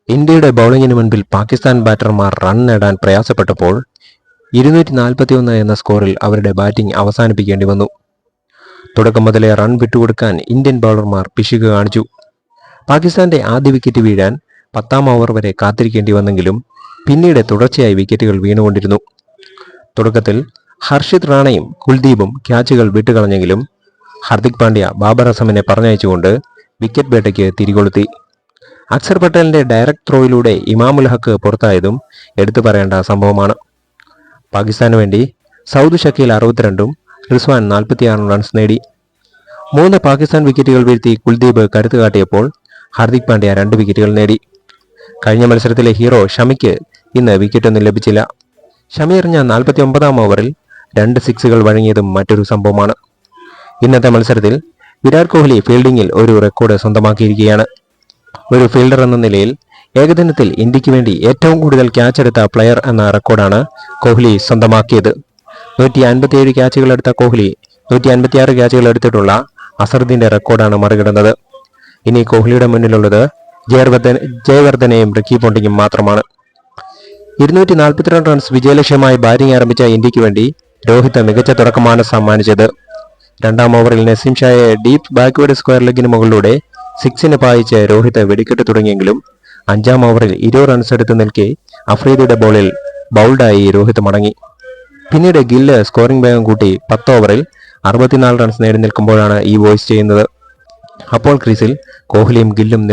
ഇന്ത്യയുടെ ബൗളിംഗിന് മുൻപിൽ പാകിസ്ഥാൻ ബാറ്റർമാർ റൺ നേടാൻ പ്രയാസപ്പെട്ടപ്പോൾ 241 എന്ന സ്കോറിൽ അവരുടെ ബാറ്റിംഗ് അവസാനിപ്പിക്കേണ്ടി വന്നു. തുടക്കം മുതലേ റൺ വിട്ടുകൊടുക്കാൻ ഇന്ത്യൻ ബൗളർമാർ പിശുക്ക് കാണിച്ചു. പാകിസ്ഥാന്റെ ആദ്യ വിക്കറ്റ് വീഴാൻ 10ാം ഓവർ വരെ കാത്തിരിക്കേണ്ടി വന്നെങ്കിലും പിന്നീട് തുടർച്ചയായി വിക്കറ്റുകൾ വീണുകൊണ്ടിരുന്നു. തുടക്കത്തിൽ ഹർഷിത് റാണയും കുൽദീപും ക്യാച്ചുകൾ വിട്ടുകളഞ്ഞെങ്കിലും ഹാർദിക് പാണ്ഡ്യ ബാബർ അസമിനെ പറഞ്ഞയച്ചുകൊണ്ട് വിക്കറ്റ് വേട്ടയ്ക്ക് തിരികൊളുത്തി. അക്സർ പട്ടേലിന്റെ ഡയറക്ട് ത്രോയിലൂടെ ഇമാമുൽ ഹക്ക് പുറത്തായതും എടുത്തു പറയേണ്ട സംഭവമാണ്. പാകിസ്ഥാന് വേണ്ടി സൗദ് ഷക്കീൽ 62ഉം റിസ്വാൻ 46 റൺസ് നേടി. 3 പാകിസ്ഥാൻ വിക്കറ്റുകൾ വീഴ്ത്തി കുൽദീപ് കരുത്ത് കാട്ടിയപ്പോൾ ഹാർദിക് പാണ്ഡ്യ 2 വിക്കറ്റുകൾ നേടി. കഴിഞ്ഞ മത്സരത്തിലെ ഹീറോ ഷമിക്ക് ഇന്ന് വിക്കറ്റൊന്നും ലഭിച്ചില്ല. ഷമി എറിഞ്ഞ 49ാം ഓവറിൽ 2 സിക്സുകൾ വഴങ്ങിയതും മറ്റൊരു സംഭവമാണ്. ഇന്നത്തെ മത്സരത്തിൽ വിരാട് കോഹ്ലി ഫീൽഡിംഗിൽ ഒരു റെക്കോർഡ് സ്വന്തമാക്കിയിരിക്കുകയാണ്. ഒരു ഫീൽഡർ എന്ന നിലയിൽ ഏകദിനത്തിൽ ഇന്ത്യക്ക് വേണ്ടി ഏറ്റവും കൂടുതൽ ക്യാച്ച് എടുത്ത പ്ലെയർ എന്ന റെക്കോർഡാണ് കോഹ്ലി സ്വന്തമാക്കിയത്. 157 ക്യാച്ചുകൾ എടുത്ത കോഹ്ലി 156 ക്യാച്ചുകൾ എടുത്തിട്ടുള്ള അസറുദ്ദീന്റെ റെക്കോർഡാണ് മറികടന്നത്. ഇനി കോഹ്ലിയുടെ മുന്നിലുള്ളത് ജയവർദ്ധനയും റിക്കി പോണ്ടിങ്ങും മാത്രമാണ്. 242 റൺസ് വിജയലക്ഷ്യമായി ബാറ്റിംഗ് ആരംഭിച്ച ഇന്ത്യക്ക് വേണ്ടി രോഹിത് മികച്ച തുടക്കമാണ് സമ്മാനിച്ചത്. 2ാം ഓവറിൽ നസീം ഷായെ ഡീപ് ബാക്ക്വേർഡ് സ്ക്വയർ ലെഗിന് മുകളിലൂടെ 6 പായിച്ച് രോഹിത് വെടിക്കെട്ട് തുടങ്ങിയെങ്കിലും 5ാം ഓവറിൽ 20 റൺസ് എടുത്ത് നിൽക്കെ അഫ്രീദിയുടെ ബോളിൽ ബൗൾഡായി രോഹിത് മടങ്ങി. പിന്നീട് ഗില്ല് സ്കോറിംഗ് വേഗം കൂട്ടി 10 ഓവറിൽ 64 റൺസ് നേടി നിൽക്കുമ്പോഴാണ് ഈ വോയിസ് ചെയ്യുന്നത്. അപ്പോൾ ക്രീസിൽ കോഹ്ലിയും ഗില്ലും